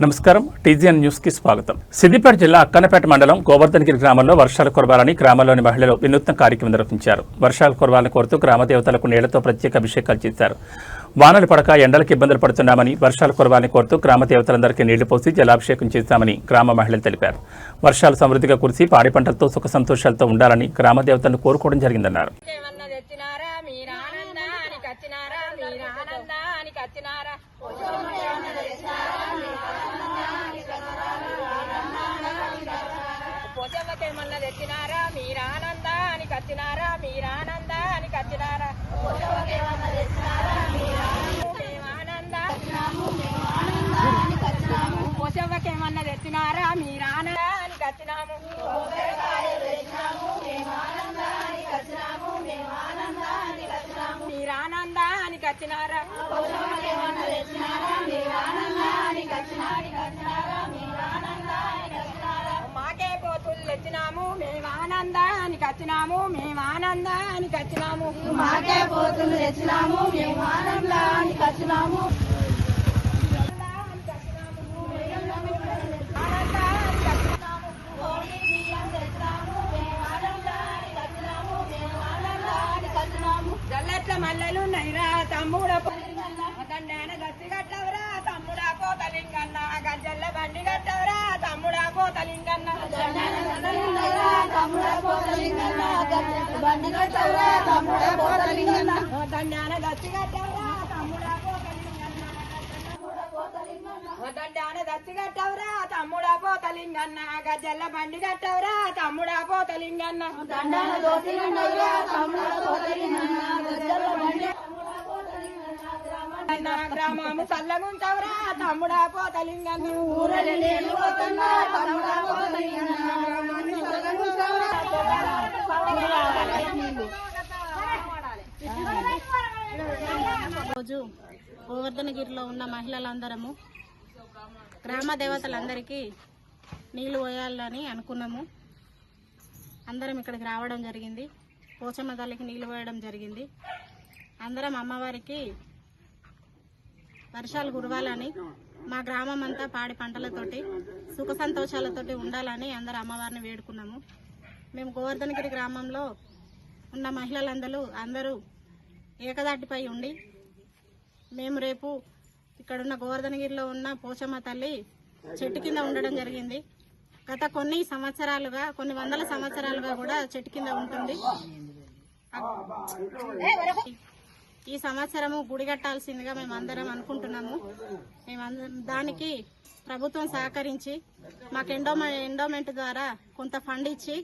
నమస్కారం TGN news కి స్వాగతం. సిద్దిపేట జిల్లా అక్కన్నపేట మండలం గోవర్ధనగిరి గ్రామంలో వర్షాలు కురవాలని గ్రామంలోని మహిళలు వినూత్న కార్యక్రమం నిర్వహించారు. వర్షాలు కురవాలని కోరుతూ గ్రామ దేవతలకు నీళ్లతో ప్రత్యేక అభిషేకాలు చేశారు. వానలు పడక ఎండలకు ఇబ్బందులు పడుతున్నామని, వర్షాలు కురవాలని కోరుతూ గ్రామ దేవతలందరికీ నీళ్లు పోసి జలాభిషేకం చేశామని గ్రామ మహిళలు తెలిపారు. వర్షాలు సమృద్ధిగా కురిసి పాడి పంటలతో సుఖ సంతోషాలతో ఉండాలని గ్రామ దేవతలను కోరుకోవడం జరిగిందన్నారు. మాకే పోతులు తెచ్చినాము మేము ఆనందానికి వచ్చినాము మేము ఆనందానికి వచ్చినాము మాకే పోతులు తెచ్చినాము మేము ఆనందానికి వచ్చినాము జల్లెట్ల మల్లెలు నైరా తమ్ముడు దండాన గచ్చి కట్టవరా తమ్ముడా పోతలింగన్న గజ్జల్ల బండి కట్టవరా తమ్ముడా పోతలింగన్న బండి కట్టవరా తమ్ముడా పోతలింగన్న దండాన గచ్చి కట్టవరా తమ్ముడా పోతలింగన్న దండాన గచ్చి కట్టవరా తమ్ముడా పోతలింగన్న గజ్జల్ల బండి కట్టవరా తమ్ముడా పోతలింగన్న దండాన దోసిగండవరా తమ్ముడా పోతలింగన్న గజ్జల్ల బండి గ్రామము చల్లగుంటవరా తమ్ముడా పోతలింగన్న ఊరలు నేను పోతున్నా తమ్ముడా పోతలింగన్న రోజు గోవర్ధనగిరిలో ఉన్న మహిళలందరము గ్రామ దేవతలందరికీ నీళ్లు పోయాలని అనుకున్నాము. అందరం ఇక్కడికి రావడం జరిగింది. పోచమ్మ తల్లికి నీళ్లు పోయడం జరిగింది. అందరం అమ్మవారికి వర్షాలు కురవాలని, మా గ్రామం అంతా పాడి పంటలతోటి సుఖ సంతోషాలతోటి ఉండాలని అందరూ అమ్మవారిని వేడుకున్నాము. మేము గోవర్ధనగిరి గ్రామంలో ఉన్న మహిళలందరూ ఏకదాటిపై ఉండి మేము రేపు ఇక్కడున్న గోవర్ధనగిరిలో ఉన్న పోచమ్మ తల్లి చెట్టు కింద ఉండడం జరిగింది. గత కొన్ని వందల సంవత్సరాలుగా కూడా చెట్టు కింద ఉంటుంది. ఈ సంవత్సరము గుడి కట్టాల్సిందిగా మేము అందరం అనుకుంటున్నాము. దానికి ప్రభుత్వం సహకరించి మాకు ఎండోమెంట్ ద్వారా కొంత ఫండ్ ఇచ్చి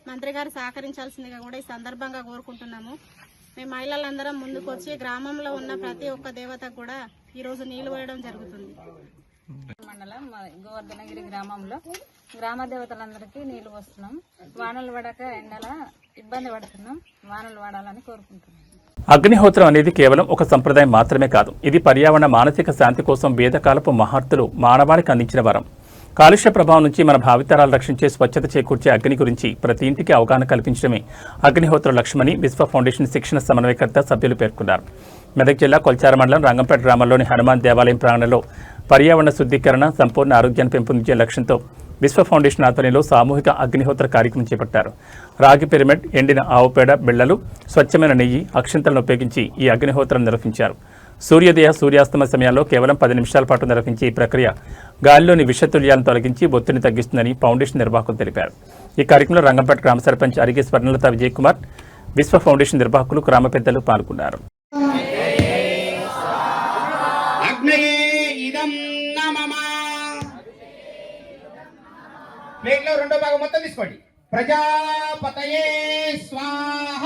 మంత్రి గారు సహకరించాల్సిందిగా కూడా ఈ సందర్భంగా కోరుకుంటున్నాము. మేము మహిళలందరం ముందుకు వచ్చి గ్రామంలో ఉన్న ప్రతి ఒక్క దేవతకు కూడా ఈరోజు నీళ్లు పోయడం జరుగుతుంది. మండలం గోవర్ధనగిరి గ్రామంలో గ్రామ దేవతలందరికీ నీళ్లు పోస్తున్నాం. వానలు పడక ఎండల ఇబ్బంది పడుతున్నాం. వానలు పడాలని కోరుకుంటున్నాం. అగ్నిహోత్రం అనేది కేవలం ఒక సంప్రదాయం మాత్రమే కాదు. ఇది పర్యావరణ మానసిక శాంతి కోసం వేదకాలపు మహర్తులు మానవాళికి అందించిన వరం. కాలుష్య ప్రభావం నుంచి మన భావితరాలు రక్షించే స్వచ్ఛత చేకూర్చే అగ్ని గురించి ప్రతి ఇంటికి అవగాహన కల్పించడమే అగ్నిహోత్ర లక్ష్యమని విశ్వ ఫౌండేషన్ శిక్షణ సమన్వయకర్త సభ్యులు పేర్కొన్నారు. మెదక్ జిల్లా కొల్చార మండలం రంగంపేట గ్రామంలోని హనుమాన్ దేవాలయం ప్రాంగణంలో పర్యావరణ శుద్ధీకరణ, సంపూర్ణ ఆరోగ్యాన్ని పెంపొందించే లక్ష్యంతో విశ్వ ఫౌండేషన్ ఆధ్వర్యంలో సామూహిక అగ్నిహోత్ర కార్యక్రమం చేపట్టారు. రాగి పిరమిడ్, ఎండిన ఆవుపేడ, బిళ్లలు, స్వచ్ఛమైన నెయ్యి, అక్షింతలను ఉపయోగించి ఈ అగ్నిహోత్రం నిర్వహించారు. సూర్యోదయ, సూర్యాస్తమ సమయాల్లో కేవలం 10 నిమిషాల పాటు నిర్వహించే ఈ ప్రక్రియ గాలిలోని విషతుల్యాలను తొలగించి ఒత్తిడిని తగ్గిస్తుందని ఫౌండేషన్ నిర్వాహకులు తెలిపారు. ఈ కార్యక్రమంలో రంగంపేట గ్రామ సర్పంచ్ అరిగే స్వర్ణలత విజయ్ కుమార్, విశ్వ ఫౌండేషన్ నిర్వాహకులు, గ్రామ పెద్దలు పాల్గొన్నారు. ప్లేట్లో రెండో భాగం మొత్తం తీసుకోండి. ప్రజాపతయే స్వాహ,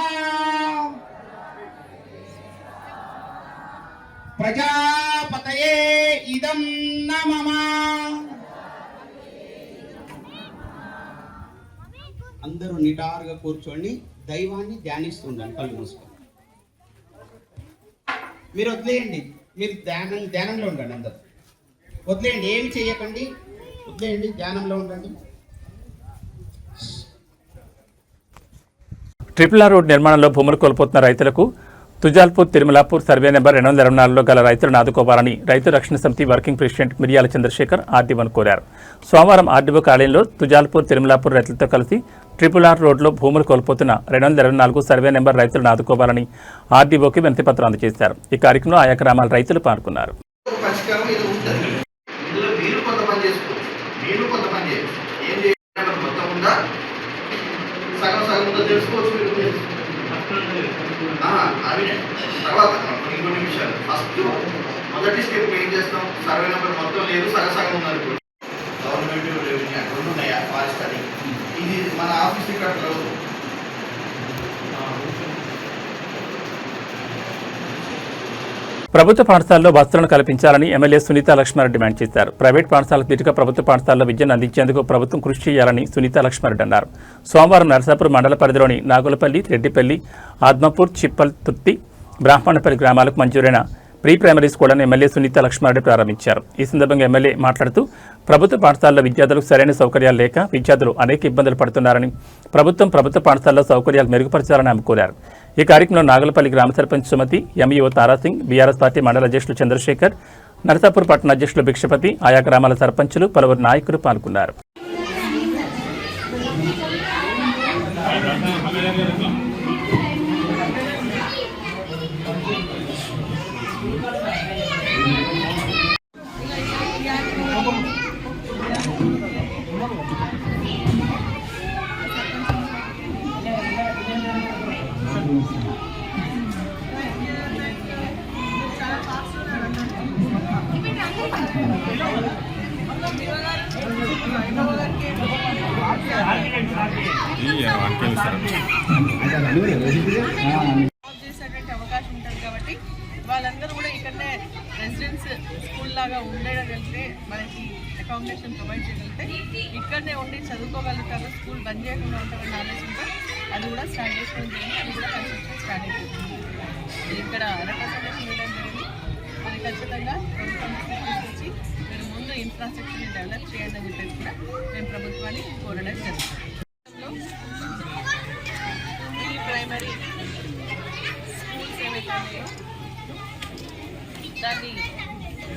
ప్రజాపతయే ఇదం నమః. అందరూ నిటారుగా కూర్చోండి, దైవాన్ని ధ్యానిస్తుండండి. కళ్ళు మూసుకోండి. మీరు వదిలేయండి, మీరు ధ్యానంలో ఉండండి. అందరూ వదిలేయండి, ఏమి చేయకండి, వదిలేయండి, ధ్యానంలో ఉండండి. ట్రిపుల్ ఆర్ రోడ్ నిర్మాణంలో భూములు కోల్పోతున్న రైతులకు తుజాల్పూర్ తిరుమలాపూర్ సర్వే నెంబర్ 224లో గల రైతులను ఆదుకోవాలని రైతు రక్షణ సమితి వర్కింగ్ ప్రెసిడెంట్ మిరియాల చంద్రశేఖర్ ఆర్డీఓను కోరారు. సోమవారం ఆర్డీఓ కార్యాలయంలో తుజాల్పూర్ తిరుమలాపూర్ రైతులతో కలిసి RRR రోడ్లో భూములు కోల్పోతున్న 224 సర్వే నెంబర్ రైతులను ఆదుకోవాలని ఆర్డీఓకి వినతిపత్రం అందజేశారు. ఈ కార్యక్రమంలో ఆయా గ్రామాల రైతులు పాల్గొన్నారు. తర్వాత ఇంకొన్ని విషయాలు ఫస్ట్ మొదటి స్టెప్ ఏం చేస్తాం, సర్వే నెంబర్ మొత్తం లేదు, సగం ఉన్నారు. గవర్నమెంట్ రెవెన్యూ రెండు ఉన్నాయా ఫారెస్ట్ అని, ఇది మన ఆఫీస్ రికార్డులో ప్రభుత్వ పాఠశాలలో వసతులను కల్పించాలని ఎమ్మెల్యే సునీతా లక్ష్మారెడ్డి డిమాండ్ చేశారు. ప్రైవేట్ పాఠశాలకు ధీటుగా ప్రభుత్వ పాఠశాలలో విద్యను అందించేందుకు ప్రభుత్వం కృషి చేయాలని సునీతా లక్ష్మారెడ్డి అన్నారు. సోమవారం నరసాపురం మండల పరిధిలోని నాగులపల్లి, రెడ్డిపల్లి, ఆద్మపూర్, చిప్పల్తుర్తి, బ్రాహ్మణపల్లి గ్రామాలకు మంజూరైన ప్రీ ప్రైమరీ స్కూళ్లను ఎమ్మెల్యే సునీతా లక్ష్మారెడ్డి ప్రారంభించారు. ఈ సందర్భంగా ఎమ్మెల్యే మాట్లాడుతూ ప్రభుత్వ పాఠశాలలో విద్యార్థులకు సరైన సౌకర్యాలు లేక విద్యార్థులు అనేక ఇబ్బందులు పడుతున్నారని, ప్రభుత్వ పాఠశాలలో సౌకర్యాలు మెరుగుపరచాలని ఆమె కోరారు. ఈ కార్యక్రమంలో నాగులపల్లి గ్రామ సర్పంచ్ సుమతి, ఎంఈఓ తారాసింగ్, బీఆర్ఎస్ పార్టీ మండల అధ్యక్షులు చంద్రశేఖర్, నరసాపూర్ పట్టణ అధ్యక్షులు భిక్షపతి, ఆయా గ్రామాల సర్పంచులు, పలువురు నాయకులు పాల్గొన్నారు. చేసేటువంటి అవకాశం ఉంటుంది కాబట్టి వాళ్ళందరూ కూడా ఇక్కడనే రెసిడెన్స్ స్కూల్ లాగా ఉండగలిగితే, మనకి అకామిడేషన్ ప్రొవైడ్ చేయగలిగితే ఇక్కడనే ఉండి చదువుకోగలుగుతారు. స్కూల్ బంద్ చేయకుండా ఉంటారని ఆలోచనతో అది కూడా స్టార్ట్ చేసుకుని అది కూడా కన్స్ట్రక్షన్ స్టార్ట్ అయిపోతుంది. ఇక్కడ రిప్రజెంటేషన్ ఇవ్వడం జరిగింది. అది ఖచ్చితంగా ప్రభుత్వం తీసుకొచ్చి మీరు ముందు ఇన్ఫ్రాస్ట్రక్చర్ని డెవలప్ చేయండి అని చెప్పేసి కూడా మేము ప్రభుత్వాన్ని కోరడం జరుగుతుంది. ఈ ప్రైమరీ స్కూల్స్ ఏవైతే ఉన్నాయో దాన్ని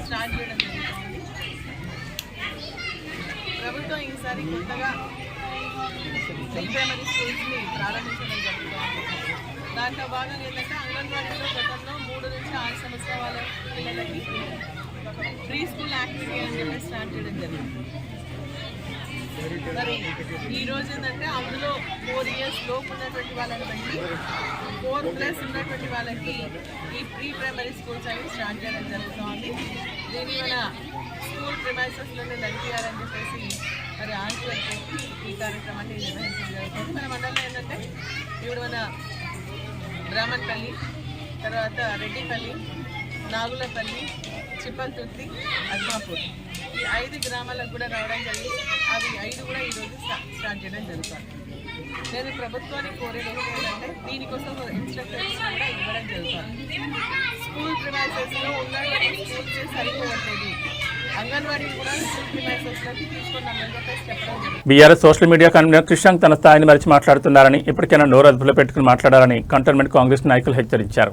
స్టార్ట్ చేయడం జరుగుతుంది. ప్రభుత్వం ఈసారి కొత్తగా ప్రీ ప్రైమరీ స్కూల్స్ని ప్రారంభించడం జరుగుతుంది. దాంట్లో భాగంగా ఏంటంటే అంగన్వాడీలో గతంలో 3 నుంచి 6 సంవత్సరాల వాళ్ళ పిల్లలకి ప్రీ స్కూల్ యాక్టివిటీ అని చెప్పి స్టార్ట్ చేయడం జరిగింది. మరి ఈరోజు ఏంటంటే అందులో 4 years లోపు ఉన్నటువంటి వాళ్ళని బట్టి 4+ ఉన్నటువంటి వాళ్ళకి ఈ ప్రీ ప్రైమరీ స్కూల్స్ అవి స్టార్ట్ చేయడం జరుగుతుంది. దీన్ని మన స్కూల్ ప్రిమైసెస్లోనే నడిపించాలని చెప్పేసి మరి ఆశతో ఈ కార్యక్రమాన్ని నిర్వహించడం జరుగుతుంది. మన మండలంలో ఏంటంటే ఇప్పుడు మన బ్రాహ్మణపల్లి, తర్వాత రెడ్డిపల్లి, నాగులపల్లి, చిప్పల్తుర్తి, అద్మాపూర్ ఈ 5 గ్రామాలకు కూడా రావడం జరిగింది. అవి 5 కూడా ఈరోజు స్టార్ట్ చేయడం జరుగుతుంది. నేను ప్రభుత్వానికి కోరేది ఏంటంటే దీనికోసం ఇన్స్ట్రక్టర్స్ కూడా ఇవ్వడం జరుగుతుంది. స్కూల్ ప్రిమైసెస్లో ఉన్నటువంటి స్కూల్స్ సరిపోవట్లేదు, అంగన్వాడీ కూడా స్కూల్ ప్రిమైసెస్లోకి తీసుకున్నామని చెప్పేసి చెప్పడం జరుగుతుంది. బీఆర్ఎస్ సోషల్ మీడియా కన్వీనర్ కృష్ణాంక్ తన స్థాయిని మరిచి మాట్లాడుతున్నారని, ఇప్పటికైనా నోరు అదుపులో పెట్టుకుని మాట్లాడాలని కంటోన్మెంట్ కాంగ్రెస్ నాయకులు హెచ్చరించారు.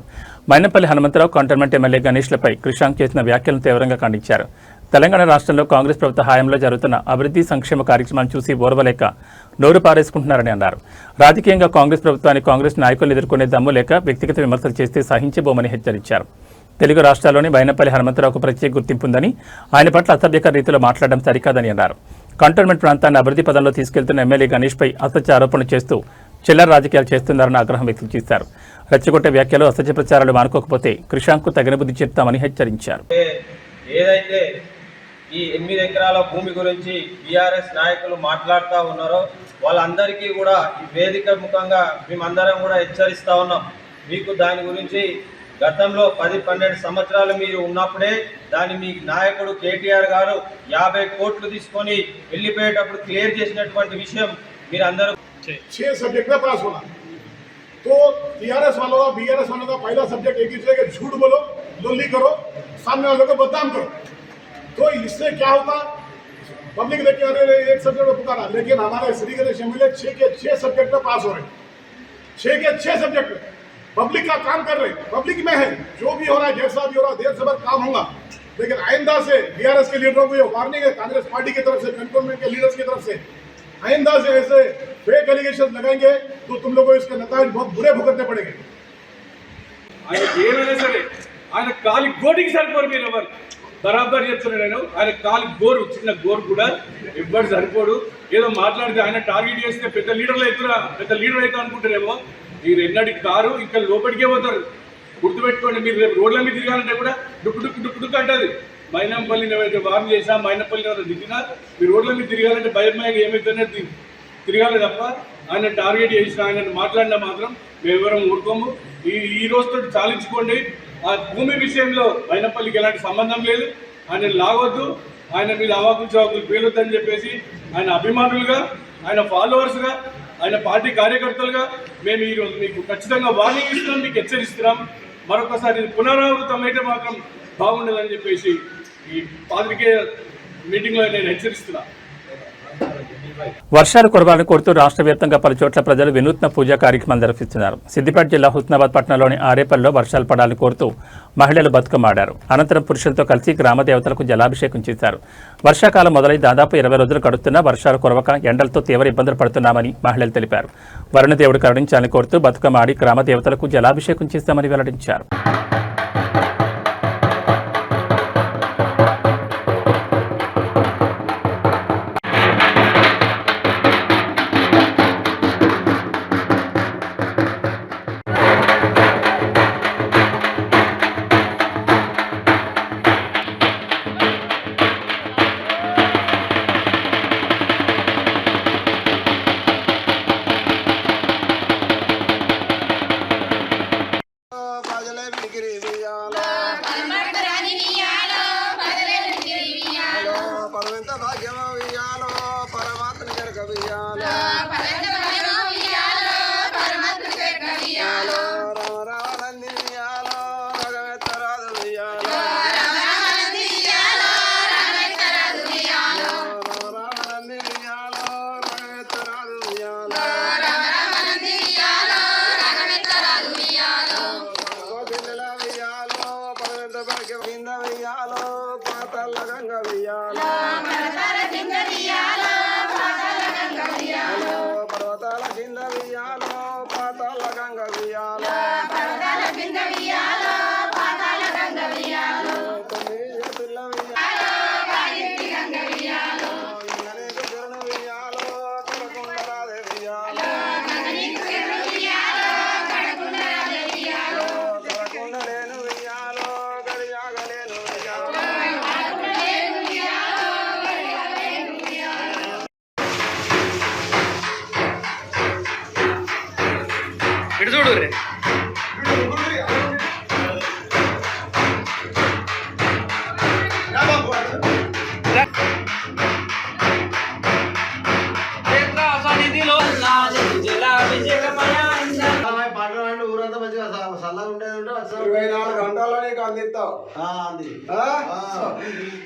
మైనపల్లి హనుమంతరావు కంటోన్మెంట్ ఎమ్మెల్యే గణేష్లపై కృష్ణాంక్ చేసిన వ్యాఖ్యలను తీవ్రంగా ఖండించారు. తెలంగాణ రాష్ట్రంలో కాంగ్రెస్ ప్రభుత్వ హయాంలో జరుగుతున్న అభివృద్ధి సంక్షేమ కార్యక్రమాలను చూసి ఓర్వలేక నోరు పారేసుకుంటున్నారని అన్నారు. రాజకీయంగా కాంగ్రెస్ ప్రభుత్వాన్ని కాంగ్రెస్ నాయకులను ఎదుర్కొనే దమ్ము లేక వ్యక్తిగత విమర్శలు చేస్తే సహించబోమని హెచ్చరించారు. తెలుగు రాష్ట్రాల్లోని మైనపల్లి హనుమంతరావుకు ప్రత్యేక గుర్తింపు ఉందని, ఆయన పట్ల అసభ్యకర రీతిలో మాట్లాడడం సరికాదని అన్నారు. కంటోన్మెంట్ ప్రాంతాన్ని అభివృద్ధి పదంలో తీసుకెళ్తున్న ఎమ్మెల్యే గణేష్పై అసత్య ఆరోపణలు చేస్తూ చిల్లర రాజకీయాలు చేస్తున్నారని ఆగ్రహం వ్యక్తం చేశారు. రెచ్చగొట్టే వ్యాఖ్యలు, అసత్య ప్రచారాలు మానుకోకపోతే కృషాంక్కు తగిన బుద్ధి చెప్తామని హెచ్చరించారు. ఏదైతే ఈ 8 ఎకరాల భూమి గురించి బీఆర్ఎస్ నాయకులు మాట్లాడుతూ ఉన్నారో వాళ్ళందరికీ కూడా ఈ వేదిక ముఖంగా మేమందరం కూడా హెచ్చరిస్తూ ఉన్నాం. మీకు దాని గురించి గతంలో 10-12 సంవత్సరాలు మీరు ఉన్నప్పుడే దాన్ని మీ నాయకుడు కేటీఆర్ గారు 50 కోట్లు తీసుకొని వెళ్ళిపోయేటప్పుడు క్లియర్ చేసినటువంటి విషయం మీరు అందరూ 6 सब्जेक्ट में पास होना। तो टीआरएस वालों का बीआरएस वालों का पहला सब्जेक्ट एक ही जगह झूठ बोलो, लोली करो, सामने वालों को बदनाम करो। तो इससे क्या होता, पब्लिक देखिए अरे एक सब्जेक्ट में पुकारा, लेकिन हमारे श्री गणेश एमएलए 6 के 6 सब्जेक्ट में पास हो रहे, 6 के 6 सब्जेक्ट में। पब्लिक का काम कर रहे हैं, पब्लिक में है, जो भी हो रहा है जैसा भी हो रहा है देर सबर काम होगा। लेकिन आइंदा से बीआरएस के लीडरों को ये वार्निंग है, कांग्रेस पार्टी की तरफ से, कंटोनमेंट के लीडर्स की तरफ से, आइंदा से ऐसे फेक एलिगेशन लगाएंगे तो तुम लोगों को इसके नतीजे बहुत बुरे भुगतने पड़ेंगे। ఆయన ఏమైనా సరే ఆయన కాలి గోటికి సరిపోరు మీరు ఎవరు బరాబర్ చెప్తున్నాను నేను. ఆయన కాలి గోరు చిన్న గోరు కూడా ఎవ్వరు సరిపోడు. ఏదో మాట్లాడితే ఆయన టార్గెట్ చేస్తే పెద్ద లీడర్లు అవుతారా, పెద్ద లీడర్ అవుతా అనుకుంటారేమో. మీరు ఎన్నటికి కారు ఇంకా లోపలికే పోతారు. గుర్తుపెట్టుకోండి, మీరు రేపు రోడ్ల మీద తిరగాలంటే కూడా డుక్కు డుక్కు డుక్కు డుక్కు అంటది. మైనంపల్లిని ఏవైతే వార్న్ చేసినా, మైనంపల్లిని ఏమైనా దిగినా మీరు రోడ్ల మీద తిరగాలంటే భయమయ్య ఏమైతేనే తిరగాలి తప్ప ఆయన టార్గెట్ చేసిన ఆయన మాట్లాడినా మాత్రం మేమెవరం ఊరుకోము. ఈ రోజుతో చాలించుకోండి. ఆ భూమి విషయంలో మైనంపల్లికి ఎలాంటి సంబంధం లేదు. ఆయన లాగొద్దు, ఆయన మీద అవాకులు చవాకులు పేలొద్దని చెప్పేసి ఆయన అభిమానులుగా, ఆయన ఫాలోవర్స్గా, ఆయన పార్టీ కార్యకర్తలుగా మేము ఈరోజు మీకు ఖచ్చితంగా వార్నింగ్ ఇస్తున్నాం, మీకు హెచ్చరిస్తున్నాం. మరొకసారి పునరావృతం అయితే మాత్రం బాగుండదని చెప్పేసి ఈ పాత్రికేయ మీటింగ్లో నేను హెచ్చరిస్తున్నా. వర్షాలు కురవాలని కోరుతూ రాష్ట్ర వ్యాప్తంగా పలు చోట్ల ప్రజలు వినూత్న పూజా కార్యక్రమాలు నిర్వహిస్తున్నారు. సిద్దిపేట జిల్లా హుస్నాబాద్ పట్టణంలోని ఆరేపల్లిలో వర్షాలు పడాలని కోరుతూ మహిళలు బతుకమ్మ ఆడారు. అనంతరం పురుషులతో కలిసి గ్రామ దేవతలకు జలాభిషేకం చేశారు. వర్షాకాలం మొదలై దాదాపు 20 రోజులు గడుస్తున్నా వర్షాలు కురవక ఎండలతో తీవ్ర ఇబ్బందులు పడుతున్నామని మహిళలు తెలిపారు. వరుణదేవుడు కరుణించాలని కోరుతూ బతుకమ్మ ఆడి గ్రామ దేవతలకు జలాభిషేకం చేస్తామని వెల్లడించారు.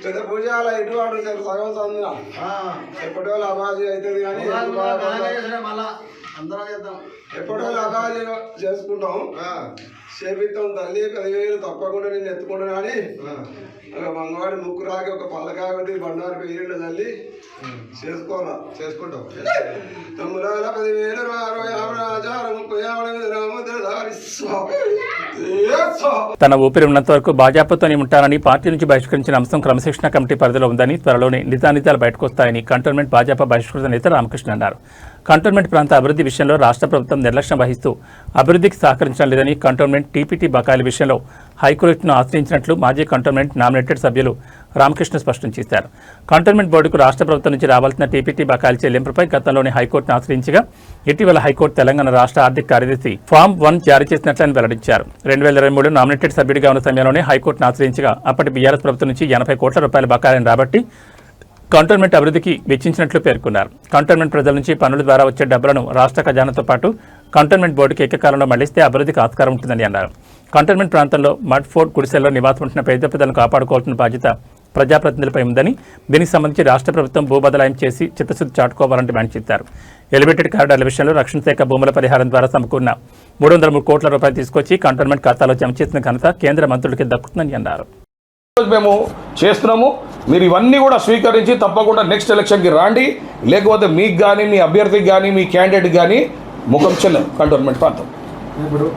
పెద్ద పూజలు ఎటువంటి సగం సందిన ఎప్పటి వాళ్ళు అబాజీ అవుతుంది కానీ ఎప్పటి వాళ్ళు అబాజీ చేసుకుంటాం, చేపిస్తాం. తల్లి 10,000 తప్పకుండా నేను ఎత్తుకుంటాను కానీ మంగవాడి ముక్కు రాకి ఒక పల్లకాగతి బండారు 1000 తల్లి చేసుకుంటాం. 9,10,000 తన ఊపిరి ఉన్నంత వరకు భాజపాతోనే ఉంటానని పార్టీ నుంచి బహిష్కరించిన అంశం క్రమశిక్షణ కమిటీ పరిధిలో ఉందని, త్వరలోనే నిజానిజాలు బయటకు వస్తాయని కంటోన్మెంట్ భాజపా బహిష్కృత నేత రామకృష్ణ అన్నారు. కంటోన్మెంట్ ప్రాంత అభివృద్ధి విషయంలో రాష్ట్ర ప్రభుత్వం నిర్లక్ష్యం వహిస్తూ అభివృద్ధికి సహకరించడం లేదని, కంటోన్మెంట్ టీపీటీ బకాయిల విషయంలో హైకోర్టును ఆశ్రయించినట్లు మాజీ కంటోన్మెంట్ నామినేటెడ్ సభ్యులు రామకృష్ణ స్పష్టం చేశారు. కంటోన్మెంట్ బోర్డుకు రాష్ట్ర ప్రభుత్వం నుంచి రావాల్సిన టీపీటీ బకాయిల చెల్లింపుపై గతంలోనే హైకోర్టును ఆశ్రయించగా ఇటీవల హైకోర్టు తెలంగాణ రాష్ట్ర ఆర్థిక కార్యదర్శి ఫామ్ 1 జారీ చేసినట్లని వెల్లడించారు. 2023 నామినేటెడ్ సభ్యుడిగా ఉన్న సమయంలోనే హైకోర్టును ఆశ్రయించగా అప్పటి బీఆర్ఎస్ ప్రభుత్వం నుంచి 80 కోట్ల రూపాయల బకాయిలను రాబట్టి కంటోన్మెంట్ అభివృద్ధికి వెచ్చించినట్లు పేర్కొన్నారు. కంటోన్మెంట్ ప్రజల నుంచి పన్నుల ద్వారా వచ్చే డబ్బులను రాష్ట్ర ఖజానాతో పాటు కంటోన్మెంట్ బోర్డుకి ఏకకాలంలో మళ్లిస్తే అభివృద్ధికి ఆస్కారం ఉంటుందని అన్నారు. కంటోన్మెంట్ ప్రాంతంలో మడ్ ఫోర్ట్ గుడిసెల్లో నివాసం ఉంటున్న పేద ప్రజలను కాపాడుకోవాల్సిన బాధ్యత ప్రజాప్రతినిధులపై ఉందని దీనికి సంబంధించి రాష్ట్ర ప్రభుత్వం భూబదలాయం చేసి చిత్తశుద్ధి చాటుకోవాలని డిమాండ్ చేశారు. ఎలివేటెడ్ కారిడార్ల విషయంలో రక్షణ శాఖ భూముల పరిహారం ద్వారా సమకూరిన 303 కోట్ల రూపాయలు తీసుకొచ్చి కంటోన్మెంట్ ఖాతాలో జమ చేసిన ఘనత కేంద్ర మంత్రులకి దక్కుతుందని అన్నారు. మేము చేస్తున్నాము. మీరు ఇవన్నీ కూడా స్వీకరించి తప్పకుండా నెక్స్ట్ ఎలక్షన్కి రాండి. లేకపోతే మీకు కానీ మీ అభ్యర్థికి కానీ మీ క్యాండిడేట్కి కానీ ముఖం చెల్లదు కంటోన్మెంట్ ప్రాంతం. ఇప్పుడు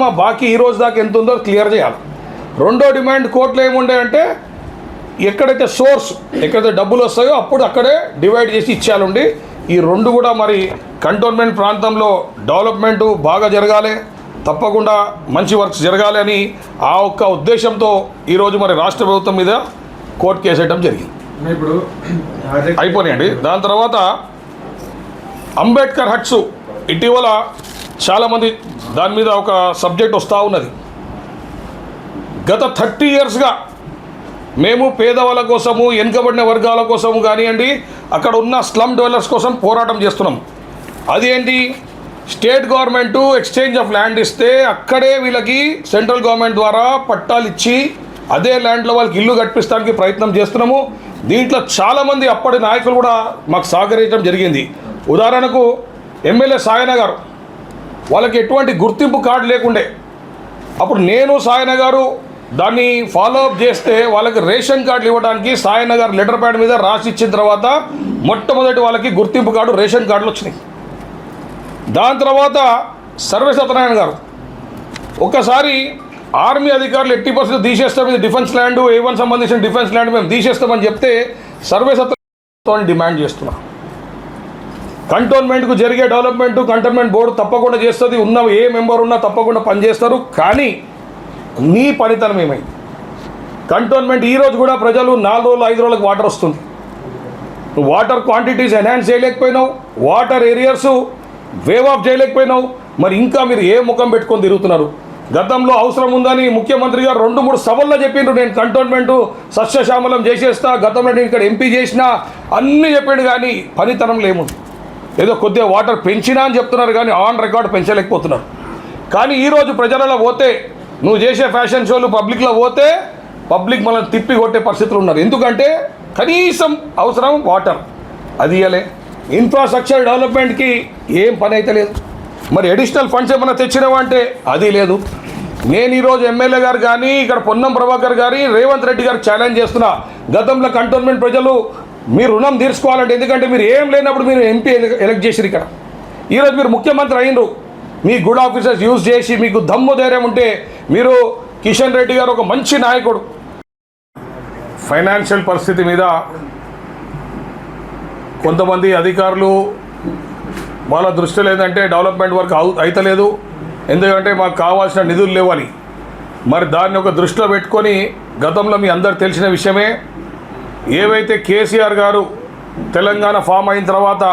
మా బాకీ ఈ రోజు దాకా ఎంత ఉందో క్లియర్ చేయాలి. రెండో డిమాండ్ కోర్టులో ఏముండే అంటే ఎక్కడైతే సోర్స్ ఎక్కడైతే డబ్బులు వస్తాయో అప్పుడు అక్కడే డివైడ్ చేసి ఇచ్చేయాలండి. ఈ రెండు కూడా మరి కంటోన్మెంట్ ప్రాంతంలో డెవలప్మెంటు బాగా జరగాలి, తప్పకుండా మంచి వర్క్స్ జరగాలి అని ఆ ఒక్క ఉద్దేశంతో ఈరోజు మరి రాష్ట్ర ప్రభుత్వం మీద కోర్టు కేసు వేయడం జరిగింది. ఇప్పుడు అయిపోయినాయండి. దాని తర్వాత అంబేద్కర్ హట్స్ ఇటీవల చాలామంది దాని మీద ఒక సబ్జెక్ట్ వస్తూ ఉన్నది. గత 30 yearsగా మేము పేదవాళ్ళ కోసము వెనుకబడిన వర్గాల కోసము కానివ్వండి అక్కడ ఉన్న స్లమ్ డెవలపర్స్ కోసం పోరాటం చేస్తున్నాం. అది ఏంటి, state government exchange of land ఇస్తే అక్కడే వీళ్ళకి సెంట్రల్ గవర్నమెంట్ ద్వారా పట్టాలు ఇచ్చి అదే ల్యాండ్లో వాళ్ళకి ఇల్లు కట్టించడానికి ప్రయత్నం చేస్తున్నాము. దీంట్లో చాలామంది అప్పటి నాయకులు కూడా మాకు సహకరించడం జరిగింది. ఉదాహరణకు ఎమ్మెల్యే సాయన గారు, వాళ్ళకి ఎటువంటి గుర్తింపు కార్డు లేకుండే. అప్పుడు నేను సాయన గారు దాన్ని ఫాలో అప్ చేస్తే వాళ్ళకి రేషన్ కార్డులు ఇవ్వడానికి సాయన గారు లెటర్ ప్యాడ్ మీద రాసి ఇచ్చిన తర్వాత మొట్టమొదటి వాళ్ళకి గుర్తింపు కార్డు రేషన్ కార్డులు వచ్చినాయి. దాని తర్వాత సర్వే సత్యనారాయణ గారు ఒకసారి ఆర్మీ అధికారులు 80% తీసేస్తాం, ఇది డిఫెన్స్ ల్యాండ్, A1 సంబంధించిన డిఫెన్స్ ల్యాండ్ మేము తీసేస్తామని చెప్తే సర్వే సత్యనారాయణ డిమాండ్ చేస్తున్నాం. కంటోన్మెంట్కు జరిగే డెవలప్మెంట్ కంటోన్మెంట్ బోర్డు తప్పకుండా చేస్తుంది. ఉన్న ఏ మెంబర్ ఉన్నా తప్పకుండా పనిచేస్తారు. కానీ నీ పనితనం ఏమైంది? కంటోన్మెంట్ ఈరోజు కూడా ప్రజలు 4 రోజులు 5 రోజులకు వాటర్ వస్తుంది. నువ్వు వాటర్ క్వాంటిటీస్ ఎన్హాన్స్ చేయలేకపోయినావు, వాటర్ ఏరియాస్ వేవ్ ఆఫ్ చేయలేకపోయినావు. మరి ఇంకా మీరు ఏ ముఖం పెట్టుకొని తిరుగుతున్నారు? గతంలో అవసరం ఉందని ముఖ్యమంత్రి గారు 2-3 సభల్లో చెప్పిండ్రు, నేను కంటోన్మెంటు సస్యశ్యామలం చేసేస్తా, గతంలో నేను ఇక్కడ ఎంపీ చేసినా అన్నీ చెప్పిండు. కానీ పనితనంలో ఏముంది? ఏదో కొద్దిగా వాటర్ పెంచినా అని చెప్తున్నారు కానీ ఆన్ రికార్డ్ పెంచలేకపోతున్నారు. కానీ ఈరోజు ప్రజలలో పోతే నువ్వు చేసే ఫ్యాషన్ షోలు పబ్లిక్లో పోతే పబ్లిక్ మనల్ని తిప్పి కొట్టే పరిస్థితులు ఉన్నారు. ఎందుకంటే కనీసం అవసరం వాటర్ అది ఇవ్వలే. ఇన్ఫ్రాస్ట్రక్చర్ డెవలప్మెంట్కి ఏం పని అయితే లేదు. మరి అడిషనల్ ఫండ్స్ ఏమైనా తెచ్చినావా అంటే అది లేదు. నేను ఈరోజు ఎమ్మెల్యే గారు కానీ ఇక్కడ పొన్నం ప్రభాకర్ గారి రేవంత్ రెడ్డి గారికి ఛాలెంజ్ చేస్తున్నా. గతంలో కంటోన్మెంట్ ప్రజలు మీరు రుణం తీర్చుకోవాలంటే, ఎందుకంటే మీరు ఏం లేనప్పుడు మీరు ఎంపీ ఎలక్ట్ చేసిరు. ఇక్కడ ఈరోజు మీరు ముఖ్యమంత్రి అయినరు, మీ గుడ్ ఆఫీసర్స్ యూజ్ చేసి మీకు దమ్ము ధైర్యం ఉంటే మీరు కిషన్ రెడ్డి గారు ఒక మంచి నాయకుడు. ఫైనాన్షియల్ పరిస్థితి మీద కొంతమంది అధికారులు వాళ్ళ దృష్టిలో ఏంటంటే డెవలప్మెంట్ వర్క్ అవుతలేదు, ఎందుకంటే మాకు కావాల్సిన నిధులు లేవని. మరి దాన్ని ఒక దృష్టిలో పెట్టుకొని గతంలో మీ అందరు తెలిసిన విషయమే, ఏవైతే కేసీఆర్ గారు తెలంగాణ ఫామ్ అయిన తర్వాత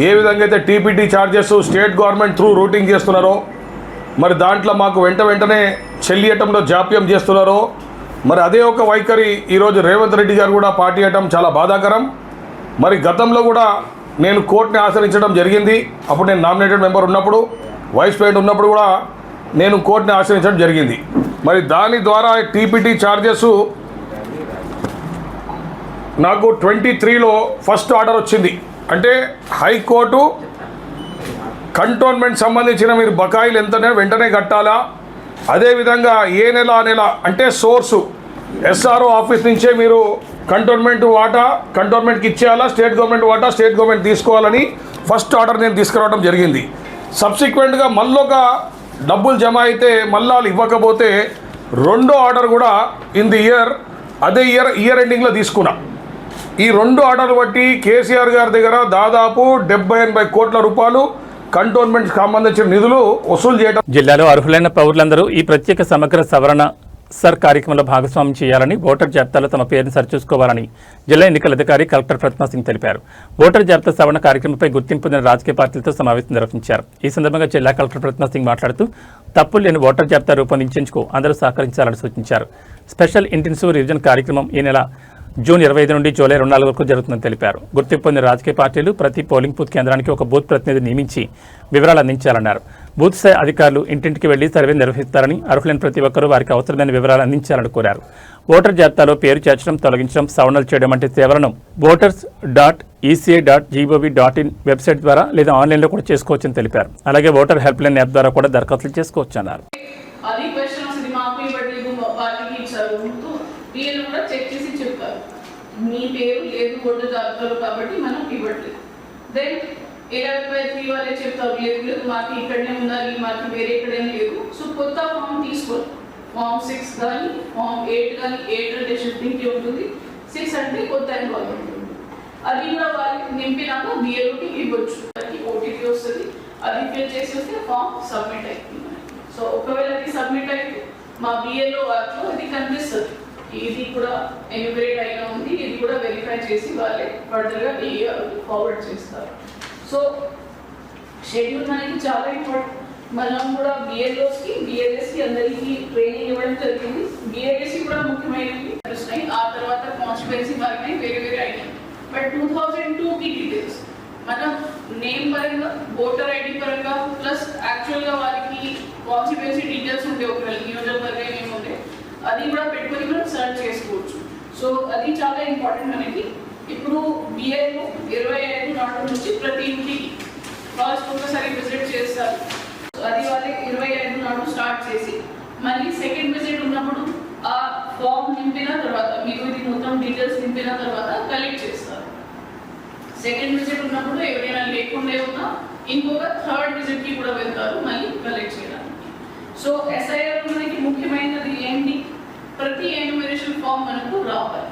ఏ విధంగా అయితే TPT charges state government through routing చేస్తున్నారో, మరి దాంట్లో మాకు వెంటనే చెల్లియటంలో జాప్యం చేస్తున్నారో, మరి అదే ఒక వైఖరి ఈరోజు రేవంత్ రెడ్డి గారు కూడా పాటియటం చాలా బాధాకరం. మరి గతంలో కూడా నేను కోర్టుని ఆశ్రయించడం జరిగింది. అప్పుడు నేను నామినేటెడ్ మెంబర్ ఉన్నప్పుడు, వైస్ ప్రెసిడెంట్ ఉన్నప్పుడు కూడా నేను కోర్టుని ఆశ్రయించడం జరిగింది. మరి దాని ద్వారా టీపీటీ ఛార్జెస్ నాకు 23లో ఫస్ట్ ఆర్డర్ వచ్చింది. అంటే హైకోర్టు కంటోన్మెంట్ సంబంధించిన మీరు బకాయిలు ఎంతనే వెంటనే కట్టాలా, అదేవిధంగా ఏ నెల ఆ నెల అంటే సోర్సు SRO ఆఫీస్ నుంచే మీరు కంటోన్మెంట్ వాటా కంటోన్మెంట్కి ఇచ్చేయాలా, స్టేట్ గవర్నమెంట్ వాటా స్టేట్ గవర్నమెంట్ తీసుకోవాలని ఫస్ట్ ఆర్డర్ నేను తీసుకురావడం జరిగింది. సబ్సిక్వెంట్గా మళ్ళొక డబ్బులు జమ అయితే మళ్ళీ వాళ్ళు ఇవ్వకపోతే రెండో ఆర్డర్ కూడా ఇన్ ది అదే ఇయర్ ఎండింగ్లో తీసుకున్నా. ఈ 2 ఆర్డర్లు బట్టి కేసీఆర్ గారి దగ్గర దాదాపు 70-80 కోట్ల రూపాయలు కంటోన్మెంట్ సంబంధించిన నిధులు వసూలు చేయడం. జిల్లాలో అర్హులైన పౌరులందరూ ఈ ప్రత్యేక సమగ్ర సవరణ సర్ కార్యక్రమంలో భాగస్వామ్యం చేయాలని, ఓటర్ జాబితాలో తమ పేరును సరిచూసుకోవాలని జిల్లా ఎన్నికల అధికారి కలెక్టర్ ప్రతిమా సింగ్ తెలిపారు. ఓటర్ జాబితా సవరణ కార్యక్రమంపై గుర్తింపు పొందిన రాజకీయ పార్టీలతో సమావేశం నిర్వహించారు. ఈ సందర్భంగా జిల్లా కలెక్టర్ ప్రతిమా సింగ్ మాట్లాడుతూ తప్పులు లేని ఓటర్ జాబితా రూపొందించేందుకు అందరూ సహకరించాలని సూచించారు. స్పెషల్ ఇంటెన్సివ్ రివిజన్ కార్యక్రమం ఈ నెల జూన్ 25 నుండి జూలై 24 వరకు జరుగుతుందని తెలిపారు. గుర్తింపు పొందిన రాజకీయ పార్టీలు ప్రతి పోలింగ్ బూత్ కేంద్రానికి ఒక బూత్ ప్రతినిధి నియమించి వివరాలు అందించాలన్నారు. బూత్ స్థాయి అధికారులు ఇంటింటికి వెళ్లి సర్వే నిర్వహిస్తారని, అర్హులైన ప్రతి ఒక్కరూ వారికి అవసరమైన వివరాలు అందించాలని కోరారు. ఓటర్ జాబితాలో పేరు చేర్చడం, తొలగించడం, సవరణలు చేయడం వంటి సేవలను voters.eca.gov.in వెబ్సైట్ ద్వారా లేదా ఆన్లైన్లో కూడా చేసుకోవచ్చని తెలిపారు. అలాగే ఓటర్ హెల్ప్ లైన్ యాప్ ద్వారా కూడా దరఖాస్తులు చేసుకోవచ్చన్నారు. అది క్వశ్చన్ వస్తుంది, మాకు ఇవ్వట్లేదు వాళ్ళకి ఇచ్చారు, వీళ్ళు కూడా చెక్ చేసి చెప్తారు మీ పేరు లేదు ఓటర్ జాబితాలో కాబట్టి మనం ఇవ్వట్లేదు. దెన్ 11/3 వాళ్ళే చెప్తారు లేదు లేదు మాకు ఇక్కడనే ఉండాలి, మాకు వేరే ఎక్కడేం లేదు. సో కొత్త ఫామ్ తీసుకోవాలి. ఫామ్ 6 కానీ ఫామ్ 8 కానీ 8 అంటే షిఫ్టింగ్కి ఉంటుంది, 6 అంటే కొత్త ఎన్రోల్మెంట్ ఉంటుంది. అది కూడా వాళ్ళకి నింపినాక బిఏలోకి ఇవ్వచ్చు. అది ఓటీపీ వస్తుంది, అది ఫిల్ చేసి వస్తే ఫామ్ సబ్మిట్ అవుతుంది. సో ఒకవేళ అది సబ్మిట్ అయితే మా బిఏలో వాటిలో ఇది కనిపిస్తుంది, ఇది కూడా ఎన్యూమరేట్ అయినా ఉంది, ఇది కూడా వెరిఫై చేసి వాళ్ళే ఫర్దర్గా బిఏకి ఫార్వర్డ్ చేస్తారు. సో షెడ్యూల్ మనకి చాలా ఇంపార్టెంట్. మనం కూడా బిఎల్ఓస్కి బిఎల్ఎస్కి అందరికీ ట్రైనింగ్ ఇవ్వడం జరిగింది. బిఎల్ఎస్కి కూడా ముఖ్యమైనవి వస్తున్నాయి, ఆ తర్వాత కాన్స్టిట్యుయెన్సీ వరకు వేరే వేరే అయినాయి. బట్ 2002కి డీటెయిల్స్ మనం నేమ్ పరంగా, ఓటర్ ఐడి పరంగా, ప్లస్ యాక్చువల్గా వారికి కాన్స్టిట్యుయెన్సీ డీటెయిల్స్ ఉంటే ఒకవేళ నియోజకవర్గం ఏముంటే అది కూడా పెట్టుకొని మనం సర్చ్ చేసుకోవచ్చు. సో అది చాలా ఇంపార్టెంట్ మనకి. ఇప్పుడు బిఏలో 25 నాడు నుంచి ప్రతి ఇంటికి ఫస్ట్ ఒకసారి విజిట్ చేస్తారు. అది వాళ్ళకి 25 నాడు స్టార్ట్ చేసి మళ్ళీ సెకండ్ విజిట్ ఉన్నప్పుడు ఆ ఫామ్ నింపిన తర్వాత మీకు ఇది మొత్తం డీటెయిల్స్ నింపిన తర్వాత కలెక్ట్ చేస్తారు. సెకండ్ విజిట్ ఉన్నప్పుడు ఎవరైనా లేకుండా ఉన్నా ఇంకొక థర్డ్ విజిట్కి కూడా వెళ్తారు మళ్ళీ కలెక్ట్ చేయడానికి. సో ఎస్ఐఆర్ మనకి ముఖ్యమైనది ఏంటి, ప్రతి ఎన్యూమరేషన్ ఫామ్ మనకు రావాలి.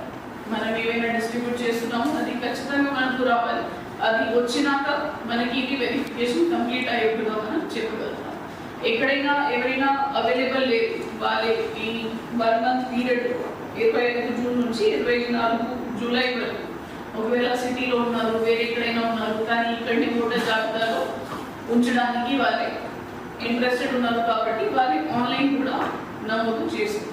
మనం ఏమైనా డిస్ట్రిబ్యూట్ చేస్తున్నాము అది ఖచ్చితంగా మనకు రావాలి. అది వచ్చినాక మనకి ఇది వెరిఫికేషన్ కంప్లీట్ అయ్యేట్టుగా మనం చెప్పగలుగుతాం. ఎక్కడైనా ఎవరైనా అవైలబుల్ లేదు వాళ్ళే ఈ 1 మంత్ పీరియడ్ 25 జూన్ నుంచి 24 జూలై వరకు ఒకవేళ సిటీలో ఉన్నారు, వేరే ఎక్కడైనా ఉన్నారు, కానీ ఇక్కడి ఓటర్ జాబితాలో ఉంచడానికి వాళ్ళే ఇంట్రెస్టెడ్ ఉన్నారు కాబట్టి వాళ్ళే ఆన్లైన్ కూడా నమోదు చేసుకోవచ్చు.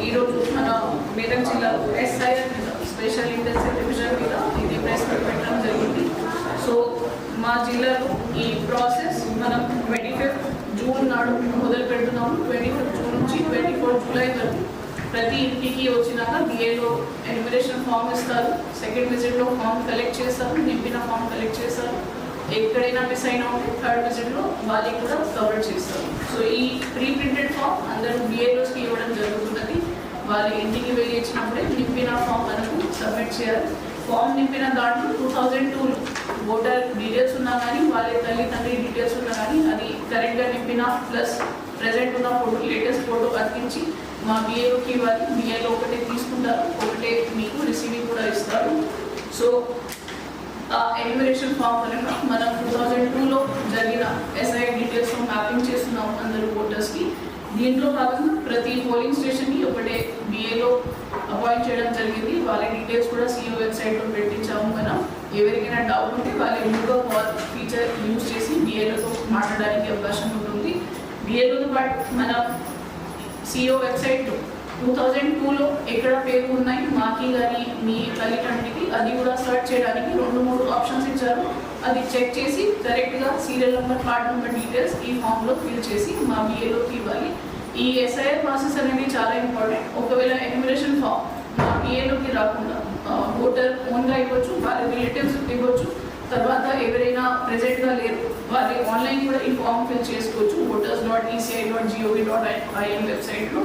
ఈరోజు మన మెదక్ జిల్లాలో ఎస్ఐఆర్ మీద స్పెషల్ ఇంటెన్సివ్ రివిజన్ మీద ఇది ప్రెస్ మీట్ పెట్టడం జరిగింది. సో మా జిల్లాలో ఈ ప్రాసెస్ మనం 25 జూన్ నాడు మొదలు పెడుతున్నాము. 25 జూన్ నుంచి 24 జూలై వరకు ప్రతి ఇంటికి వచ్చినాక బిఏలో ఎన్యూమరేషన్ ఫామ్ ఇస్తారు. సెకండ్ విజిట్లో ఫామ్ కలెక్ట్ చేస్తారు, నింపిన ఫామ్ కలెక్ట్ చేస్తారు. ఎక్కడైనా మిస్ అయినా ఉంటే థర్డ్ విజిట్లో వాళ్ళకి కూడా కవర్ చేస్తారు. సో ఈ ప్రీ ప్రింటెడ్ ఫామ్ అందరూ బిఏలోస్కి ఇవ్వడం జరుగుతున్నది. వాళ్ళ ఇంటికి వెళ్ళి ఇచ్చినప్పుడే నింపిన ఫామ్ మనకు సబ్మిట్ చేయాలి. ఫామ్ నింపిన దాంట్లో 2002లో ఓటర్ డీటెయిల్స్ ఉన్నా కానీ వాళ్ళ తల్లిదండ్రి డీటెయిల్స్ ఉన్నా కానీ అది కరెక్ట్గా నింపిన ప్లస్ ప్రజెంట్ ఉన్న ఫోటో లేటెస్ట్ ఫోటో అతికించి మా బిఏలోకి ఇవ్వాలి. బిఏలో ఒకటే తీసుకుంటారు, ఒకటే మీకు రిసీవింగ్ కూడా ఇస్తారు. సో ఎన్యూమరేషన్ ఫామ్ పరంగా మనం 2002లో జరిగిన ఎస్ఐ డీటెయిల్స్ మ్యాపింగ్ చేస్తున్నాం అందరూ ఓటర్స్కి. దీంట్లో భాగంగా ప్రతి పోలింగ్ స్టేషన్కి ఒకటే బిఏలో అపాయింట్ చేయడం జరిగింది. వాళ్ళ డీటెయిల్స్ కూడా సిఓ వెబ్సైట్లో పెట్టించాము. మనం ఎవరికైనా డౌట్ ఉంటే వాళ్ళ వీడియో కాల్ ఫీచర్ యూజ్ చేసి బిఏలతో మాట్లాడడానికి అవకాశం ఉంటుంది. బిఏలతో పాటు మన సిఓ వెబ్సైట్లో 2002లో ఎక్కడ పేరు ఉన్నాయి మాకి కానీ మీ తల్లిదండ్రికి అది కూడా సర్చ్ చేయడానికి 2-3 ఆప్షన్స్ ఇచ్చారు. అది చెక్ చేసి కరెక్ట్గా serial number, card number details ఈ ఫామ్లో ఫిల్ చేసి మా బిఏలోకి ఇవ్వాలి. ఈ ఎస్ఐఆర్ ప్రాసెస్ అనేది చాలా ఇంపార్టెంట్. ఒకవేళ ఎన్యూమరేషన్ ఫామ్ మా బిఏలోకి రాకుండా ఓటర్ ఓన్గా ఇవ్వచ్చు, వాళ్ళ రిలేటివ్స్ ఇవ్వచ్చు. తర్వాత ఎవరైనా ప్రెజెంట్గా లేరు వాళ్ళు ఆన్లైన్ కూడా ఈ ఫామ్ ఫిల్ చేసుకోవచ్చు voters.eca.gov.in వెబ్సైట్లో.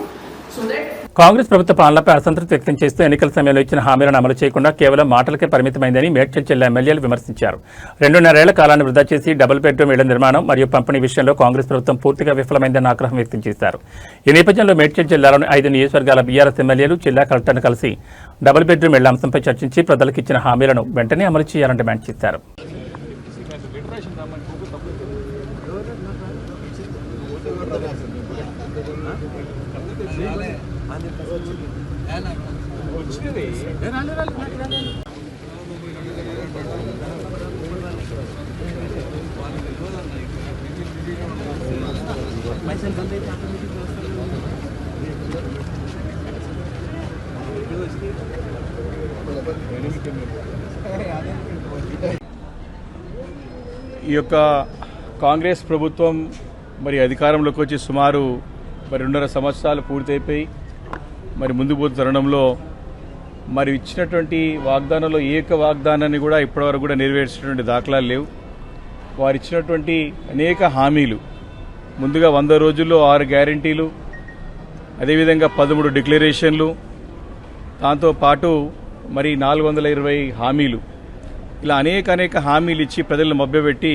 కాంగ్రెస్ ప్రభుత్వ పాలనపై అసంతృప్తి వ్యక్తం చేస్తూ ఎన్నికల సమయంలో ఇచ్చిన హామీలను అమలు చేయకుండా కేవలం మాటలకే పరిమితమైందని మేడ్చల్ జిల్లా ఎమ్మెల్యేలు విమర్శించారు. 2.5 కాలాన్ని వృధా చేసి డబుల్ బెడ్రూమ్ ఇళ్ల నిర్మాణం మరియు పంపిణీ విషయంలో కాంగ్రెస్ ప్రభుత్వం పూర్తిగా విఫలమైందని ఆగ్రహం వ్యక్తం చేశారు. ఈ నేపథ్యంలో మేడ్చల్ జిల్లాలోని 5 నియోజకవర్గాల బీఆర్ఎస్ ఎమ్మెల్యేలు జిల్లా కలెక్టర్ను కలిసి డబుల్ బెడ్రూమ్ ఇళ్ల అంశంపై చర్చించి ప్రజలకు ఇచ్చిన హామీలను వెంటనే అమలు చేయాలని డిమాండ్ చేశారు. ఈ యొక్క కాంగ్రెస్ ప్రభుత్వం మరి అధికారంలోకి వచ్చి సుమారు 2.5 సంవత్సరాలు పూర్తయిపోయి మరి ముందుకు పోతున్న తరుణంలో మరి ఇచ్చినటువంటి వాగ్దానంలో ఏక వాగ్దానాన్ని కూడా ఇప్పటివరకు కూడా నెరవేర్చినటువంటి దాఖలాలు లేవు. వారు ఇచ్చినటువంటి అనేక హామీలు, ముందుగా 100 రోజుల్లో 6 గ్యారంటీలు, అదేవిధంగా 13 డిక్లరేషన్లు, దాంతోపాటు మరి 420 హామీలు, ఇలా అనేక హామీలు ఇచ్చి ప్రజలను మభ్యపెట్టి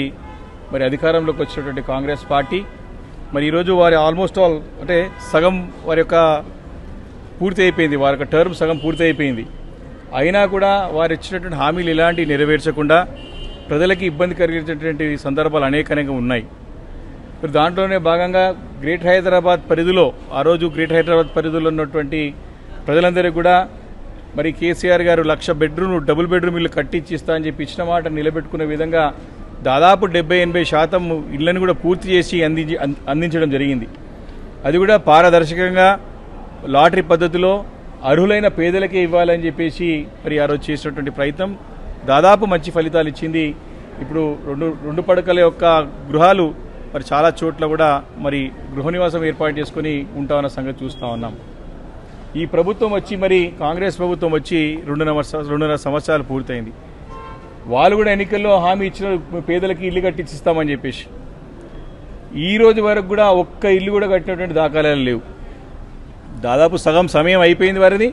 మరి అధికారంలోకి వచ్చినటువంటి కాంగ్రెస్ పార్టీ మరి ఈరోజు వారి ఆల్మోస్ట్ ఆల్ అంటే సగం వారి యొక్క పూర్తి అయిపోయింది, వారి యొక్క టర్మ్ సగం పూర్తి అయిపోయింది. అయినా కూడా వారు ఇచ్చినటువంటి హామీలు ఇలాంటివి నెరవేర్చకుండా ప్రజలకి ఇబ్బంది కలిగించేటువంటి సందర్భాలు అనేకంగా ఉన్నాయి. మరి దాంట్లోనే భాగంగా గ్రేటర్ హైదరాబాద్ పరిధిలో ఆ రోజు గ్రేటర్ హైదరాబాద్ పరిధిలో ఉన్నటువంటి ప్రజలందరికీ కూడా మరి కేసీఆర్ గారు 1,00,000 బెడ్రూమ్ డబుల్ బెడ్రూమ్ ఇల్లు కట్టించి ఇస్తా అని చెప్పి ఇచ్చిన మాట నిలబెట్టుకునే విధంగా దాదాపు 70-80% ఇళ్లను కూడా పూర్తి చేసి అందించడం జరిగింది. అది కూడా పారదర్శకంగా లాటరీ పద్ధతిలో అర్హులైన పేదలకే ఇవ్వాలని చెప్పేసి మరి ఆ రోజు చేసినటువంటి ప్రయత్నం దాదాపు మంచి ఫలితాలు ఇచ్చింది. ఇప్పుడు రెండు పడకల యొక్క గృహాలు మరి చాలా చోట్ల కూడా మరి గృహ నివాసం ఏర్పాటు చేసుకుని ఉంటామన్న సంగతి చూస్తూ ఉన్నాం. ఈ ప్రభుత్వం వచ్చి మరి కాంగ్రెస్ ప్రభుత్వం వచ్చి 2.5 సంవత్సరాలు పూర్తయింది. వాళ్ళు కూడా ఎన్నికల్లో హామీ ఇచ్చిన పేదలకి ఇల్లు కట్టించిస్తామని చెప్పేసి ఈ రోజు వరకు కూడా ఒక్క ఇల్లు కూడా కట్టినటువంటి దాఖలాలు లేవు. దాదాపు సగం సమయం అయిపోయింది వారిది.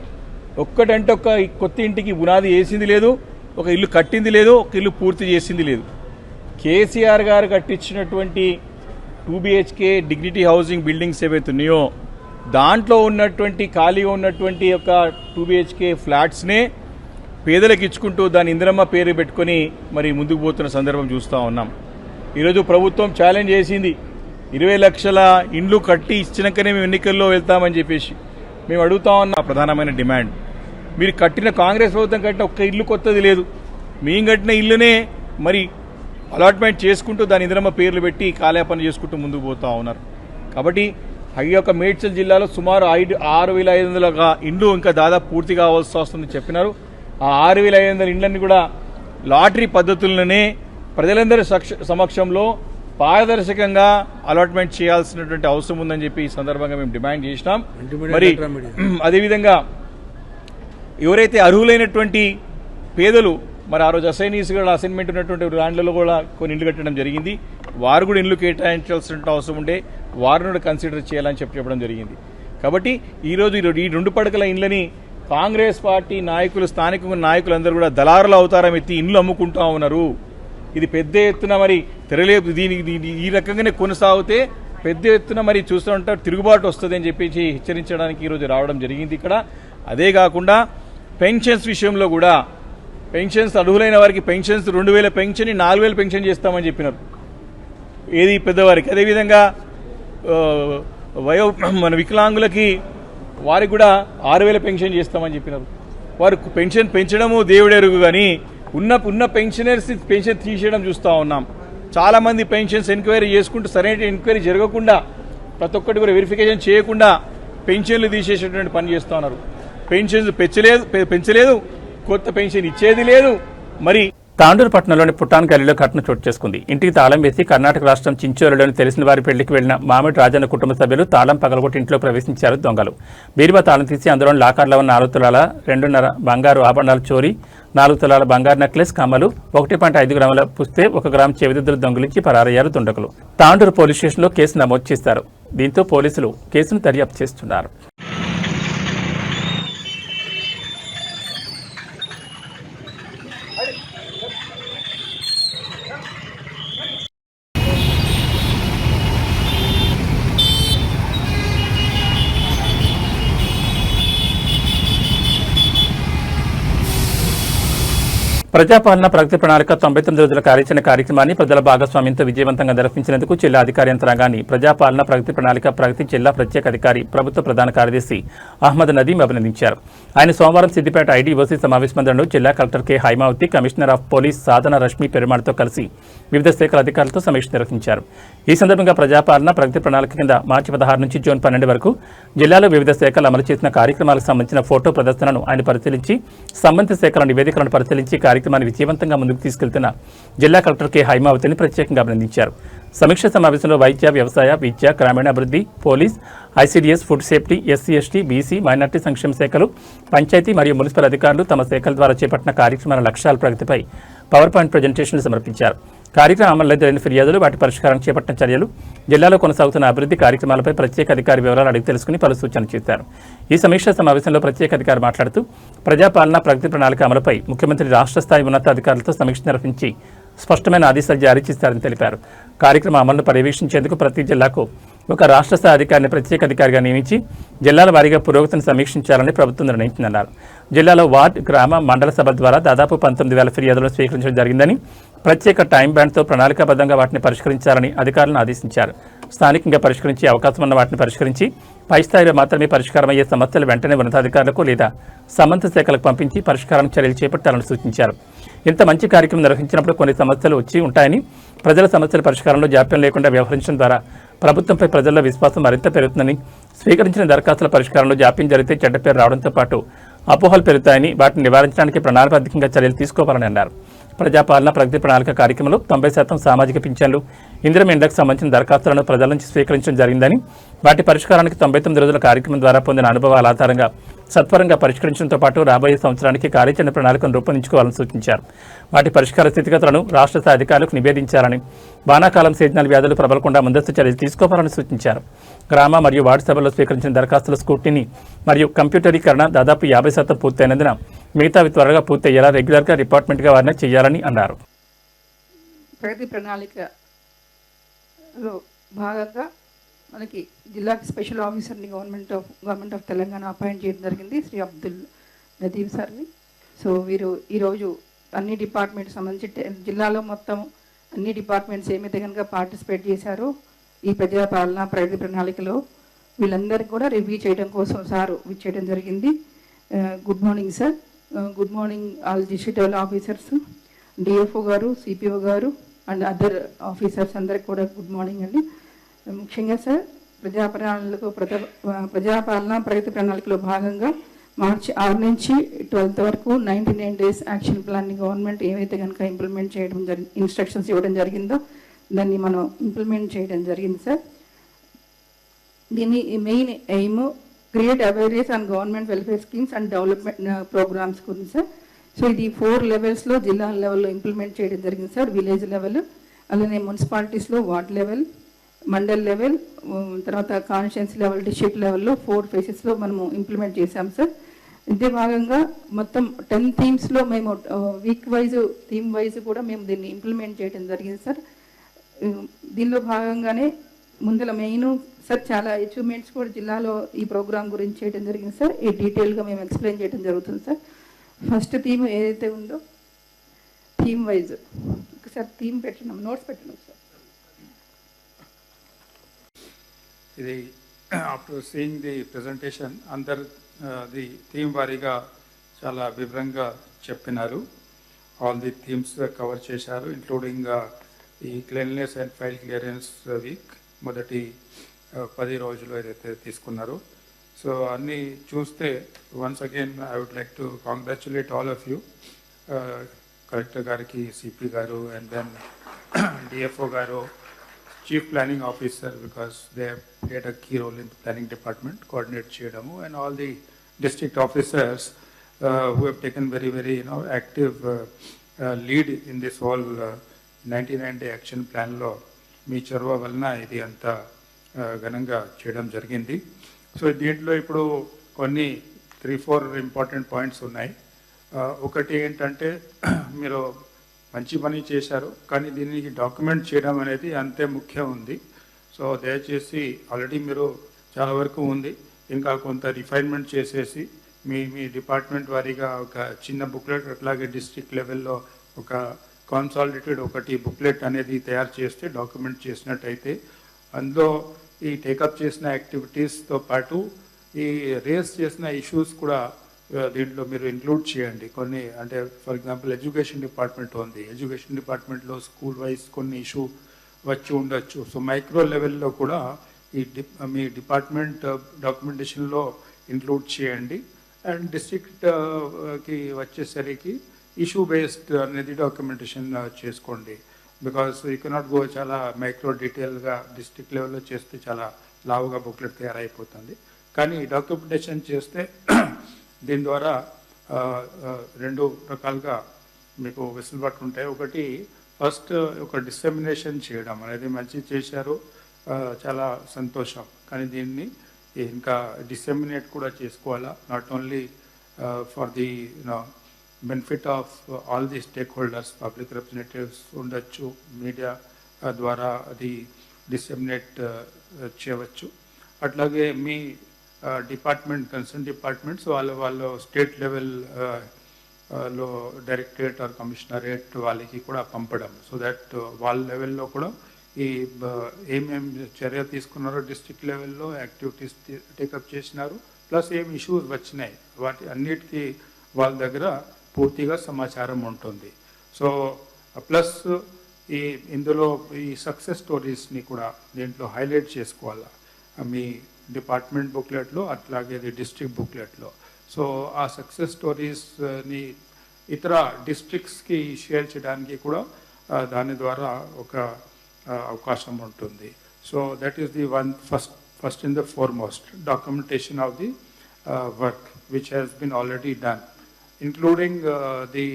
ఒక్కటంటే ఒక్క కొత్త ఇంటికి పునాది వేసింది లేదు, ఒక ఇల్లు కట్టింది లేదు, ఒక ఇల్లు పూర్తి చేసింది లేదు. కేసీఆర్ గారు కట్టించినటువంటి 2 BHK డిగ్నిటీ హౌసింగ్ బిల్డింగ్స్ ఏవైతే ఉన్నాయో దాంట్లో ఉన్నటువంటి ఖాళీగా ఉన్నటువంటి యొక్క 2 BHK ఫ్లాట్స్నే పేదలకు ఇచ్చుకుంటూ దాని ఇందిరమ్మ పేరు పెట్టుకొని మరి ముందుకు పోతున్న సందర్భం చూస్తూ ఉన్నాం. ఈరోజు ప్రభుత్వం ఛాలెంజ్ చేసింది 20 లక్షల ఇండ్లు కట్టి ఇచ్చినాకనే మేము ఎన్నికల్లో వెళ్తామని చెప్పేసి. మేము అడుగుతా ఉన్న ప్రధానమైన డిమాండ్, మీరు కట్టిన కాంగ్రెస్ ప్రభుత్వం కట్టిన ఒక్క ఇల్లు కొత్తది లేదు. మేము కట్టిన ఇల్లునే మరి అలాట్మెంట్ చేసుకుంటూ దాని ఇందిరమ్మ పేర్లు పెట్టి కాలయాపన చేసుకుంటూ ముందుకు పోతూ ఉన్నారు. కాబట్టి ఈ యొక్క మేడ్చల్ జిల్లాలో సుమారు 6,500 ఇండ్లు ఇంకా దాదాపు పూర్తి కావాల్సి వస్తుందని చెప్పినారు. ఆ 6,500 ఇండ్లన్నీ కూడా లాటరీ పద్ధతుల్లోనే ప్రజలందరి సమక్షంలో పారదర్శకంగా అలాట్మెంట్ చేయాల్సినటువంటి అవసరం ఉందని చెప్పి ఈ సందర్భంగా మేము డిమాండ్ చేసినాం. మరి అదేవిధంగా ఎవరైతే అర్హులైనటువంటి పేదలు మరి ఆ రోజు అసైన్మెంట్ ఉన్నటువంటి ల్యాండ్లలో కూడా కొన్ని ఇండ్లు కట్టడం జరిగింది. వారు కూడా ఇండ్లు కేటాయించాల్సిన అవసరం ఉంటే వారిని కూడా కన్సిడర్ చేయాలని చెప్పడం జరిగింది. కాబట్టి ఈరోజు ఈ 2 పడకల ఇండ్లని కాంగ్రెస్ పార్టీ నాయకులు, స్థానిక నాయకులందరూ కూడా దళారుల అవతారం ఎత్తి ఇండ్లు అమ్ముకుంటా ఉన్నారు. ఇది పెద్ద ఎత్తున మరి తెరలేదు. దీనికి ఈ రకంగానే కొనసాగితే పెద్ద ఎత్తున మరి చూస్తూ ఉంటారు తిరుగుబాటు వస్తుంది అని చెప్పేసి హెచ్చరించడానికి ఈరోజు రావడం జరిగింది ఇక్కడ. అదే కాకుండా పెన్షన్స్ విషయంలో కూడా పెన్షన్స్ అర్హులైన వారికి పెన్షన్స్ 2,000 పెన్షన్ 4,000 పెన్షన్ చేస్తామని చెప్పినారు ఏది పెద్దవారికి. అదేవిధంగా మన వికలాంగులకి వారికి కూడా 6,000 పెన్షన్ చేస్తామని చెప్పినారు. వారు పెన్షన్ పెంచడము దేవుడెరుగు కానీ ఉన్న పెన్షనర్స్ పెన్షన్ తీసేయడం చూస్తూ ఉన్నాం. చాలామంది పెన్షన్స్ ఎంక్వైరీ చేసుకుంటూ సరైన ఎంక్వైరీ జరగకుండా ప్రతి ఒక్కటి కూడా వెరిఫికేషన్ చేయకుండా పెన్షన్లు తీసేసేటువంటి పని చేస్తూ ఉన్నారు. పెన్షన్స్ పెంచలేదు, కొత్త పెన్షన్ ఇచ్చేది లేదు. మరి తాండూరు పట్టణంలోని పుట్టాన్ గల్లీలో ఘటన చోటు చేసుకుంది. ఇంటికి తాళం వేసి కర్ణాటక రాష్ట్రం చించోరులోని తెలిసిన వారి పెళ్లికి వెళ్లిన మామిడి రాజన్న కుటుంబ సభ్యులు తాళం పగలగొట్టి ఇంట్లో ప్రవేశించారు దొంగలు. బీరువా తాళం తీసి అందులో లాకర్లో ఉన్న 4 తులాల 2.5 బంగారు ఆభరణాలు చోరీ, 4 తులాల బంగారు నెక్లెస్, కమ్మలు, 1.5 గ్రాముల పుస్తే, 1 గ్రాము చెవిదిద్దులు దొంగిలించి పరారయ్యారు దుండగులు. తాండూరు పోలీస్ స్టేషన్లో కేసు నమోదు చేశారు. దీంతో పోలీసులు కేసును దర్యాప్తు చేస్తున్నారు. ప్రజాపాలన ప్రగతి ప్రణాళిక 99 రోజుల కార్యాచరణ కార్యక్రమాన్ని ప్రజల భాగస్వామ్యంతో విజయవంతంగా నిర్వహించినందుకు జిల్లా అధికార యంత్రాంగాన్ని ప్రజాపాలన ప్రగతి ప్రణాళిక ప్రగతి జిల్లా ప్రత్యేక అధికారి ప్రభుత్వ ప్రధాన కార్యదర్శి అహ్మద్ నదీం అభినందించారు. ఆయన సోమవారం సిద్దిపేట ఐడీఓసీ సమావేశ మందిరంలో జిల్లా collector K Haimavathi, commissioner of police Sadhana Rashmi పెరుమాళ్తో కలిసి వివిధ శాఖల అధికారులతో సమీక్ష నిర్వహించారు. ఈ సందర్భంగా ప్రజాపాలన ప్రగతి ప్రణాళిక కింద మార్చి 16 నుంచి జూన్ 12 వరకు జిల్లాలో వివిధ శాఖలు అమలు చేసిన కార్యక్రమాలకు సంబంధించిన ఫోటో ప్రదర్శనను ఆయన పరిశీలించి సంబంధిత శాఖల నివేదికలను పరిశీలించి కార్యక్రమాన్ని విజయవంతంగా ముందుకు తీసుకెళ్తున్న జిల్లా కలెక్టర్ కె హైమావతిని ప్రత్యేకంగా అభినందించారు. సమీక్ష సమావేశంలో వైద్య, వ్యవసాయ, విద్య, గ్రామీణాభివృద్ధి, police, ICDS, food safety, SC, ST, BC, minority సంక్షేమ శాఖలు, పంచాయతీ మరియు మున్సిపల్ అధికారులు తమ శాఖల ద్వారా చేపట్టిన కార్యక్రమాల లక్ష్యాల ప్రగతిపై పవర్ పాయింట్ ప్రజెంటేషన్లు సమర్పించారు. కార్యక్రమం అమల్లో జరిగిన ఫిర్యాదులు, వాటి పరిష్కారానికి చేపట్టిన చర్యలు, జిల్లాలో కొనసాగుతున్న అభివృద్ధి కార్యక్రమాలపై ప్రత్యేక అధికారి వివరాలు అడిగి తెలుసుకుని పలు సూచనలు చేశారు. ఈ సమీక్షా సమావేశంలో ప్రత్యేక అధికారి మాట్లాడుతూ ప్రజాపాలన ప్రగతి ప్రణాళిక అమలుపై ముఖ్యమంత్రి రాష్ట్ర స్థాయి ఉన్నతాధికారులతో సమీక్ష నిర్వహించి స్పష్టమైన ఆదేశాలు జారీ చేశారని తెలిపారు. కార్యక్రమ అమలును పర్యవేక్షించేందుకు ప్రతి జిల్లాకు ఒక రాష్ట్ర స్థాయి అధికారిని ప్రత్యేక అధికారిగా నియమించి జిల్లాల వారీగా పురోగతిని సమీక్షించాలని ప్రభుత్వం నిర్ణయించిందన్నారు. జిల్లాలో వార్డు, గ్రామ, మండల సభల ద్వారా దాదాపు 19,000 ఫిర్యాదులను స్వీకరించడం జరిగిందని, ప్రత్యేక టైం బ్యాండ్తో ప్రణాళికాబద్ధంగా వాటిని పరిష్కరించాలని అధికారులను ఆదేశించారు. స్థానికంగా పరిష్కరించే అవకాశం ఉన్న వాటిని పరిష్కరించి పై స్థాయిలో మాత్రమే పరిష్కారమయ్యే సమస్యలు వెంటనే ఉన్నతాధికారులకు లేదా సంబంధిత శాఖలకు పంపించి పరిష్కారానికి చర్యలు చేపట్టాలని సూచించారు. ఇంత మంచి కార్యక్రమం నిర్వహించినప్పుడు కొన్ని సమస్యలు వచ్చి ఉంటాయని, ప్రజల సమస్యల పరిష్కారంలో జాప్యం లేకుండా వ్యవహరించడం ద్వారా ప్రభుత్వంపై ప్రజల్లో విశ్వాసం మరింత పెరుగుతుందని, స్వీకరించిన దరఖాస్తుల పరిష్కారంలో జాప్యం జరిగితే చెడ్డ పేరు రావడంతో పాటు అపోహలు పెరుగుతాయని, వాటిని నివారించడానికి ప్రణాళికాబద్ధంగా చర్యలు తీసుకోవాలని అన్నారు. ప్రజాపాలన ప్రగతి ప్రణాళిక కార్యక్రమంలో 90% సామాజిక పింఛన్లు, ఇందిరం ఇండ్లకు సంబంధించిన దరఖాస్తులను ప్రజల నుంచి స్వీకరించడం జరిగిందని, వాటి పరిష్కారానికి 99 రోజుల కార్యక్రమం ద్వారా పొందిన అనుభవాల ఆధారంగా సత్వరంగా పరిష్కరించడంతో పాటు రాబోయే సంవత్సరానికి కార్యాచరణ ప్రణాళికను రూపొందించుకోవాలని సూచించారు. వాటి పరిష్కార స్థితిగతులను రాష్ట్ర స్థాయి అధికారులకు నివేదించాలని, వానాకాలం సీజనల్ వ్యాధులు ప్రబలకుండా ముందస్తు చర్యలు తీసుకోవాలని సూచించారు. గ్రామ మరియు వార్డు సభల్లో స్వీకరించిన దరఖాస్తుల స్క్రూటినీ మరియు కంప్యూటరీకరణ దాదాపు 50% పూర్తయినందున మిగతావి త్వరగా పూర్తయ్యేలా రెగ్యులర్గా డిపార్ట్మెంట్గా వారిని చేయాలని అన్నారు. ప్రగతి ప్రణాళికలో భాగంగా మనకి జిల్లాకి స్పెషల్ ఆఫీసర్ని గవర్నమెంట్ ఆఫ్ తెలంగాణ అపాయింట్ చేయడం జరిగింది, శ్రీ అబ్దుల్ నదీం సార్ని. సో వీరు ఈరోజు అన్ని డిపార్ట్మెంట్ సంబంధించి జిల్లాలో మొత్తం అన్ని డిపార్ట్మెంట్స్ ఏమైతే కనుక పార్టిసిపేట్ చేశారో ఈ ప్రజాపాలన ప్రగతి ప్రణాళికలో వీళ్ళందరికీ కూడా రివ్యూ చేయడం కోసం సార్ చేయడం జరిగింది. Good morning sir. Good morning all district level officers, DFO గారు, సిపిఓ గారు అండ్ అదర్ ఆఫీసర్స్ అందరికి కూడా గుడ్ మార్నింగ్ అండి. ముఖ్యంగా సార్ ప్రజాపాలన ప్రగతి ప్రణాళికలో భాగంగా మార్చి 6 నుంచి 12 వరకు 99 days యాక్షన్ ప్లాన్ని గవర్నమెంట్ ఏవైతే కనుక ఇంప్లిమెంట్ చేయడం ఇన్స్ట్రక్షన్స్ ఇవ్వడం జరిగిందో దాన్ని మనం ఇంప్లిమెంట్ చేయడం జరిగింది సార్. దీని main aim create awareness on government welfare schemes and development programmes గురించి సార్. సో ఇది 4 levelsలో జిల్లా లెవెల్లో ఇంప్లిమెంట్ చేయడం జరిగింది సార్. విలేజ్ లెవెల్, అలానే మున్సిపాలిటీస్లో వార్డ్ లెవెల్, మండల్ లెవెల్, తర్వాత కాన్స్టిట్యున్సీ లెవెల్, డిస్ట్రిక్ట్ లెవెల్లో 4 phases మేము ఇంప్లిమెంట్ చేశాం సార్. ఇదే భాగంగా మొత్తం 10 themes మేము వీక్ వైజ్, థీమ్ వైజ్ కూడా మేము దీన్ని ఇంప్లిమెంట్ చేయడం జరిగింది సార్. దీనిలో భాగంగానే ముందల మెయిన్ సార్ చాలా అచీవ్మెంట్స్ కూడా జిల్లాలో ఈ ప్రోగ్రామ్ గురించి చేయడం జరిగింది సార్. ఈ డీటెయిల్గా మేము ఎక్స్ప్లెయిన్ చేయడం జరుగుతుంది సార్. ఫస్ట్ థీమ్ ఏదైతే ఉందో థీమ్ వైజ్ ఒకసారి థీమ్ పెట్టినాం, నోట్స్ పెట్టినాం సార్. ఇది ఆఫ్టర్ సీయింగ్ ది ప్రెజెంటేషన్ అందరు ది థీమ్ వారీగా చాలా వివరంగా చెప్పినారు. ఆల్ ది థీమ్స్ కవర్ చేశారు, ఇంక్లూడింగ్ ఈ cleanliness and file clearance week మొదటి 10 రోజులు ఏదైతే తీసుకున్నారో. సో అన్నీ చూస్తే once again I would like to congratulate all of you, collector గారికి, సిపి గారు, అండ్ దెన్ డిఎఫ్ఓ గారు, Chief Planning Officer, because they have played a key role in the planning department, coordinate Chedamu, and all the district officers who have taken very active lead in this whole 99-day action plan lo మీ చొరవ వలన ఇది అంతా ఘనంగా చేయడం జరిగింది. So దీంట్లో ఇప్పుడు కొన్ని 3-4 ఇంపార్టెంట్ పాయింట్స్ ఉన్నాయి. ఒకటి ఏంటంటే మీరు మంచి పని చేశారు, కానీ దీనికి డాక్యుమెంట్ చేయడం అనేది అంతే ముఖ్యం ఉంది. సో దయచేసి ఆల్రెడీ మీరు చాలా వరకు ఉంది, ఇంకా కొంత రిఫైన్మెంట్ చేసేసి మీ డిపార్ట్మెంట్ వారీగా ఒక చిన్న బుక్లెట్, అట్లాగే డిస్ట్రిక్ట్ లెవెల్లో ఒక కాన్సాలిడేటెడ్ ఒకటి బుక్లెట్ అనేది తయారు చేస్తే డాక్యుమెంట్ చేసినట్టయితే అందులో ఈ టేకప్ చేసిన యాక్టివిటీస్తో పాటు ఈ రేస్ చేసిన ఇష్యూస్ కూడా దీంట్లో మీరు ఇంక్లూడ్ చేయండి. కొన్ని అంటే ఫర్ ఎగ్జాంపుల్ ఎడ్యుకేషన్ డిపార్ట్మెంట్ ఉంది, ఎడ్యుకేషన్ డిపార్ట్మెంట్లో స్కూల్ వైజ్ కొన్ని ఇష్యూ వచ్చి ఉండొచ్చు. సో మైక్రో లెవెల్లో కూడా ఈ మీ డిపార్ట్మెంట్ డాక్యుమెంటేషన్లో ఇంక్లూడ్ చేయండి. అండ్ డిస్ట్రిక్ట్కి వచ్చేసరికి ఇష్యూ బేస్డ్ అనేది డాక్యుమెంటేషన్ చేసుకోండి. బికాస్ యూ కెనాట్ గో చాలా మైక్రో డీటెయిల్గా డిస్ట్రిక్ట్ లెవెల్లో చేస్తే చాలా లావుగా బుక్లెట్ తయారైపోతుంది. కానీ డాక్యుమెంటేషన్ చేస్తే దీని ద్వారా రెండు రకాలుగా మీకు వెసులుబాటు ఉంటాయి. ఒకటి ఫస్ట్ ఒక డిసెమినేషన్ చేయడం అనేది మంచి చేశారు, చాలా సంతోషం. కానీ దీన్ని ఇంకా డిసెమినేట్ కూడా చేసుకోవాలా, not only for the benefit of all the stake holders, public representatives ఉండొచ్చు, మీడియా ద్వారా అది డిసెమినేట్ చేయవచ్చు. అట్లాగే మీ డిపార్ట్మెంట్ కన్సర్న్ డిపార్ట్మెంట్స్ వాళ్ళు స్టేట్ లెవెల్ లో డైరెక్టరేట్ ఆర్ కమిషనరేట్ వాళ్ళకి కూడా పంపడం, సో దట్ వాళ్ళ లెవెల్లో కూడా ఈ ఏమేమి చర్య తీసుకున్నారో డిస్ట్రిక్ట్ లెవెల్లో యాక్టివిటీస్ టేకప్ చేసినారు, ప్లస్ ఏం ఇష్యూస్ వచ్చినాయి వాటి అన్నిటికీ వాళ్ళ దగ్గర పూర్తిగా సమాచారం ఉంటుంది. సో ప్లస్ ఇందులో ఈ సక్సెస్ స్టోరీస్ని కూడా దీంట్లో హైలైట్ చేసుకోవాలా మీ డిపార్ట్మెంట్ బుక్లెట్లో, అట్లాగే డిస్ట్రిక్ట్ బుక్లెట్లో. సో ఆ సక్సెస్ స్టోరీస్ని ఇతర డిస్ట్రిక్ట్స్కి షేర్ చేయడానికి కూడా దాని ద్వారా ఒక అవకాశం ఉంటుంది. So that is the one first in the foremost documentation of the work which has been already done, including the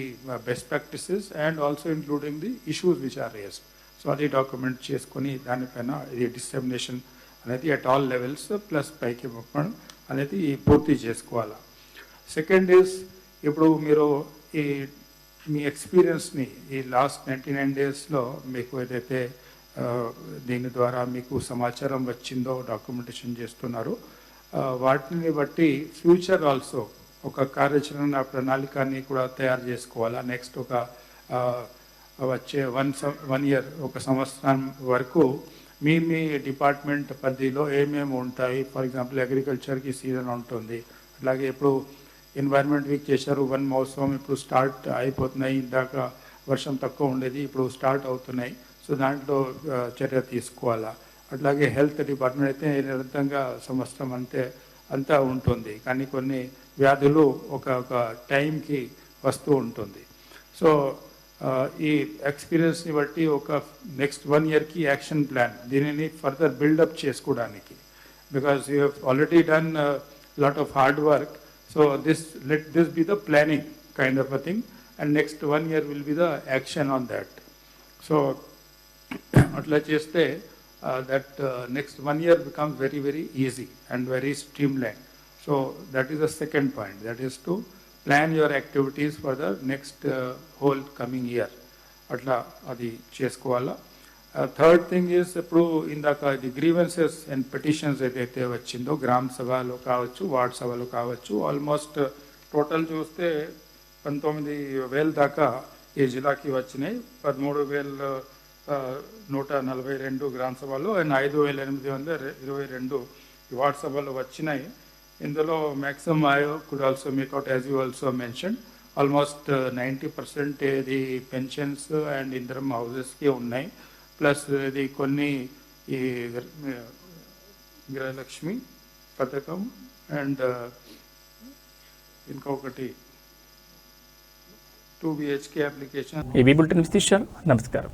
best practices and also including the issues which are raised. So అది document చేసుకొని దానిపైన ఇది dissemination అనేది at all levels plus పైకి పంపడం అనేది పూర్తి చేసుకోవాలి. సెకండ్ ఈజ్ ఇప్పుడు మీరు మీ ఎక్స్పీరియన్స్ని ఈ లాస్ట్ 99 డేస్లో మీకు ఏదైతే దీని ద్వారా మీకు సమాచారం వచ్చిందో డాక్యుమెంటేషన్ చేస్తున్నారో వాటిని బట్టి ఫ్యూచర్ ఆల్సో ఒక కార్యాచరణ ప్రణాళికని కూడా తయారు చేసుకోవాలా. నెక్స్ట్ ఒక వచ్చే వన్ ఇయర్ ఒక సంవత్సరం వరకు మీ డిపార్ట్మెంట్ పరిధిలో ఏమేమి ఉంటాయి. ఫర్ ఎగ్జాంపుల్ అగ్రికల్చర్కి సీజన్ ఉంటుంది, అలాగే ఇప్పుడు ఎన్వైర్న్మెంట్ వీక్ చేశారు, వన్ మహోత్సవం ఇప్పుడు స్టార్ట్ అయిపోతున్నాయి, ఇందాక వర్షం తక్కువ ఉండేది ఇప్పుడు స్టార్ట్ అవుతున్నాయి, సో దాంట్లో చర్య తీసుకోవాలా. అట్లాగే హెల్త్ డిపార్ట్మెంట్ అయితే నిరంతరంగా సంవత్సరం అంతా ఉంటుంది, కానీ కొన్ని వ్యాధులు ఒక టైంకి వస్తూ ఉంటుంది. సో ఈ ఎక్స్పీరియన్స్ని బట్టి ఒక నెక్స్ట్ 1 ఇయర్కి యాక్షన్ ప్లాన్ దీనిని ఫర్దర్ బిల్డప్ చేసుకోవడానికి, because you have already done lot of hard work, so let this be the planning kind of a thing and next 1 year will be the action on that. So అట్లా చేస్తే that next 1 year becomes very, very easy and very streamlined. So that is the second point, that is to plan your activities for the next whole coming year. Atla adi cheskovala. Third thing is ఇప్పుడు ఇందాక the grievances and petitions ఏదైతే వచ్చిందో గ్రామ సభలో కావచ్చు, ward సభలో కావచ్చు, almost total చూస్తే 19,000 దాకా ఈ జిల్లాకి వచ్చినాయి. 13,142 గ్రామ సభలు అండ్ 5,822 వార్డ్ సభలు వచ్చినాయి. ఇందులో maximum I could also make out as you also mention almost 90% ఇది పెన్షన్స్ అండ్ ఇందిరమ్మ హౌసెస్కి ఉన్నాయి, ప్లస్ ఇది కొన్ని ఈ గృహలక్ష్మి పథకం అండ్ ఇంకొకటి 2 BHK అప్లికేషన్. ఈ బులెటిన్ విశేషాలు. నమస్కారం.